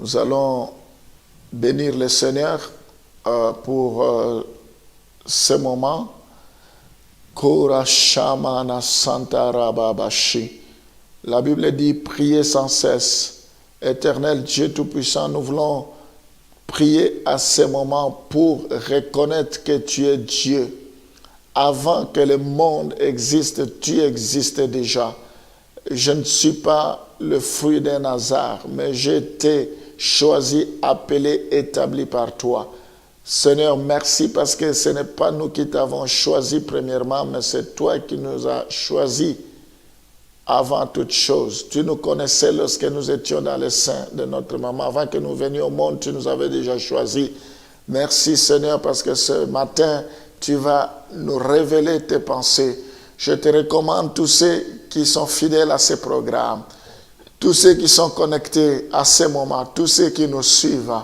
Nous allons bénir le Seigneur pour ce moment. Kora Shamana Santa Rababashi. La Bible dit priez sans cesse. Éternel Dieu Tout-Puissant, nous voulons prier à ce moment pour reconnaître que tu es Dieu. Avant que le monde existe, tu existais déjà. Je ne suis pas le fruit d'un hasard, mais j'ai été choisi, appelé, établi par toi. Seigneur, merci parce que ce n'est pas nous qui t'avons choisi premièrement, mais c'est toi qui nous as choisis avant toute chose. Tu nous connaissais lorsque nous étions dans le sein de notre maman. Avant que nous venions au monde, tu nous avais déjà choisis. Merci Seigneur parce que ce matin, tu vas nous révéler tes pensées. Je te recommande tous ceux qui sont fidèles à ces programmes, tous ceux qui sont connectés à ces moments, tous ceux qui nous suivent,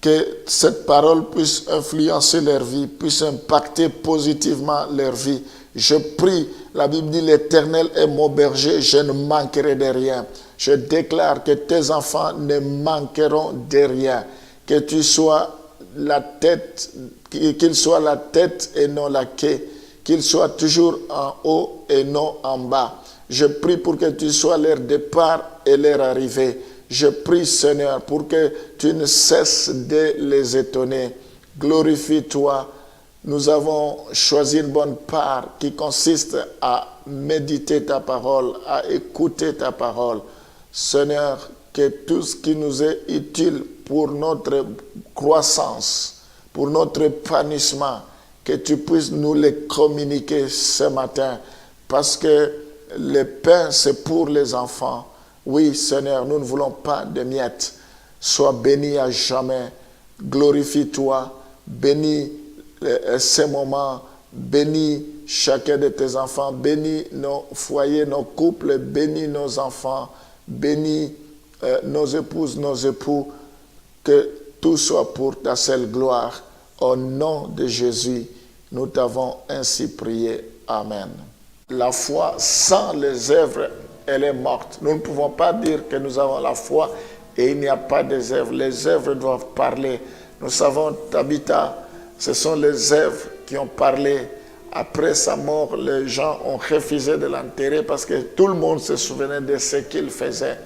que cette parole puisse influencer leur vie, puisse impacter positivement leur vie. Je prie, la Bible dit, l'Éternel est mon berger, je ne manquerai de rien. Je déclare que tes enfants ne manqueront de rien. Que tu sois la tête, qu'il soit la tête et non la queue, qu'il soit toujours en haut et non en bas. Je prie pour que tu sois leur départ et leur arrivée. Je prie, Seigneur, pour que tu ne cesses de les étonner. Glorifie-toi. Nous avons choisi une bonne part qui consiste à méditer ta parole, à écouter ta parole. Seigneur, que tout ce qui nous est utile pour notre croissance, pour notre épanouissement, que tu puisses nous les communiquer ce matin. Parce que le pain, c'est pour les enfants. Oui, Seigneur, nous ne voulons pas de miettes. Sois béni à jamais. Glorifie-toi. Bénis ces moments. Bénis chacun de tes enfants. Bénis nos foyers, nos couples. Bénis nos enfants. Bénis nos épouses, nos époux. Que tout soit pour ta seule gloire. Au nom de Jésus, nous t'avons ainsi prié. Amen. La foi sans les œuvres, elle est morte. Nous ne pouvons pas dire que nous avons la foi et il n'y a pas des œuvres. Les œuvres doivent parler. Nous savons, Tabitha, ce sont les œuvres qui ont parlé. Après sa mort, les gens ont refusé de l'enterrer parce que tout le monde se souvenait de ce qu'il faisait.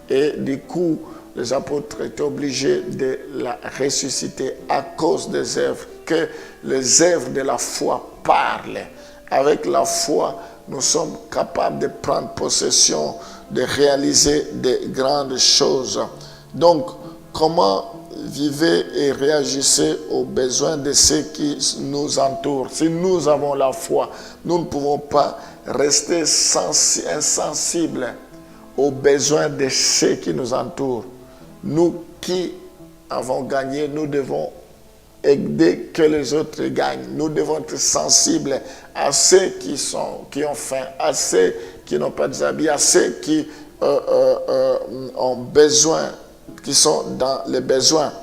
Et du coup, les apôtres étaient obligés de la ressusciter à cause des œuvres. Que les œuvres de la foi parlent. Avec la foi, nous sommes capables de prendre possession, de réaliser de grandes choses. Donc, comment vivez et réagissez aux besoins de ceux qui nous entourent? Si nous avons la foi, nous ne pouvons pas rester insensibles aux besoins de ceux qui nous entourent. Nous qui avons gagné, nous devons aider que les autres gagnent. Nous devons être sensibles à ceux qui ont faim, à ceux qui n'ont pas d'habits, à ceux qui ont besoin, qui sont dans les besoins.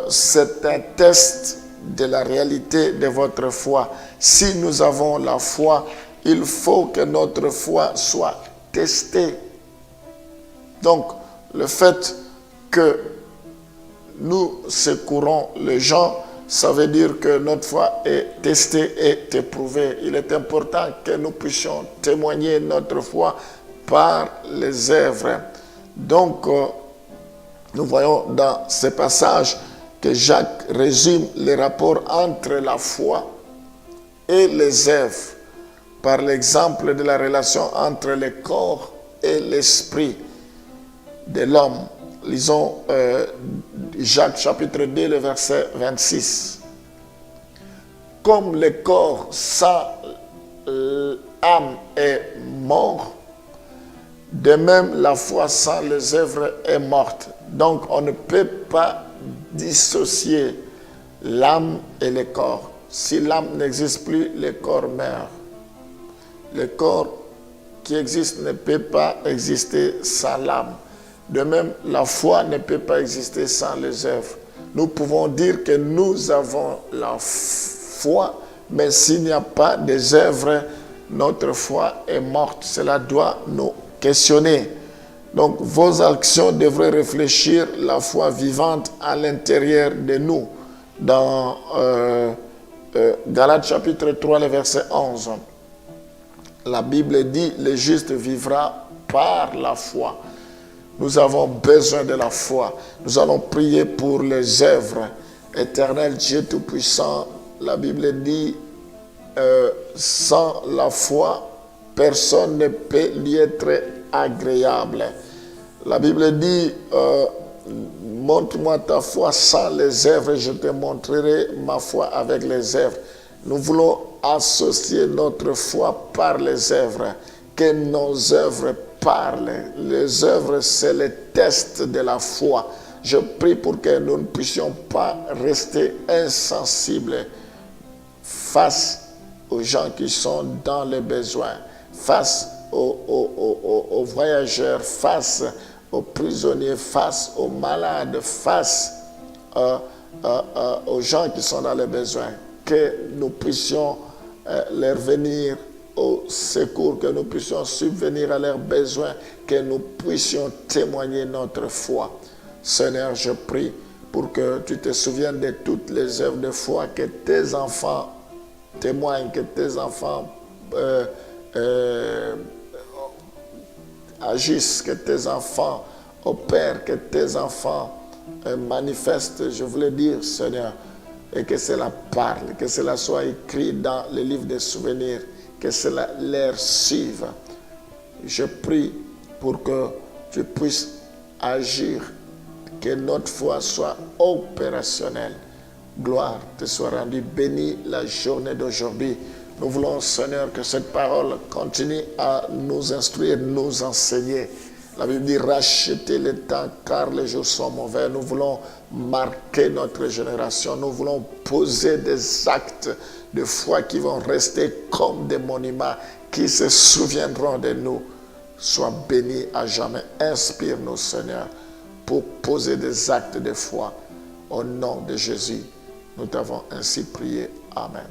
C'est un test de la réalité de votre foi. Si nous avons la foi, il faut que notre foi soit testée. Donc, le fait que nous secourons les gens, ça veut dire que notre foi est testée et éprouvée. Il est important que nous puissions témoigner notre foi par les œuvres. Donc, nous voyons dans ce passage que Jacques résume les rapports entre la foi et les œuvres par l'exemple de la relation entre le corps et l'esprit de l'homme. Lisons Jacques chapitre 2, le verset 26. Comme le corps sans l'âme est mort, de même la foi sans les œuvres est morte. Donc on ne peut pas dissocier l'âme et le corps. Si l'âme n'existe plus, le corps meurt. Le corps qui existe ne peut pas exister sans l'âme. De même, la foi ne peut pas exister sans les œuvres. Nous pouvons dire que nous avons la foi, mais s'il n'y a pas des œuvres, notre foi est morte. Cela doit nous questionner. Donc, vos actions devraient réfléchir la foi vivante à l'intérieur de nous. Dans Galates chapitre 3, le verset 11, la Bible dit, le juste vivra par la foi. Nous avons besoin de la foi. Nous allons prier pour les œuvres. Éternel Dieu Tout-Puissant, la Bible dit, sans la foi, personne ne peut lui être agréable. La Bible dit, montre-moi ta foi sans les œuvres, je te montrerai ma foi avec les œuvres. Nous voulons associer notre foi par les œuvres, que nos œuvres parlent. Les œuvres, c'est le test de la foi. Je prie pour que nous ne puissions pas rester insensibles face aux gens qui sont dans les besoins, face aux voyageurs, face aux prisonniers, face aux malades, face aux gens qui sont dans les besoins, que nous puissions leur venir au secours, que nous puissions subvenir à leurs besoins, que nous puissions témoigner notre foi. Seigneur, je prie pour que tu te souviennes de toutes les œuvres de foi, que tes enfants témoignent, que tes enfants agissent, que tes enfants opèrent, que tes enfants manifestent, je voulais dire, Seigneur, et que cela parle, que cela soit écrit dans le livre des souvenirs, que cela leur suive. Je prie pour que tu puisses agir, que notre foi soit opérationnelle. Gloire te soit rendue, bénis la journée d'aujourd'hui. Nous voulons, Seigneur, que cette parole continue à nous instruire, nous enseigner. La Bible dit, rachetez le temps car les jours sont mauvais. Nous voulons marquer notre génération. Nous voulons poser des actes de foi qui vont rester comme des monuments, qui se souviendront de nous. Sois béni à jamais. Inspire-nous, Seigneur, pour poser des actes de foi. Au nom de Jésus, nous t'avons ainsi prié. Amen.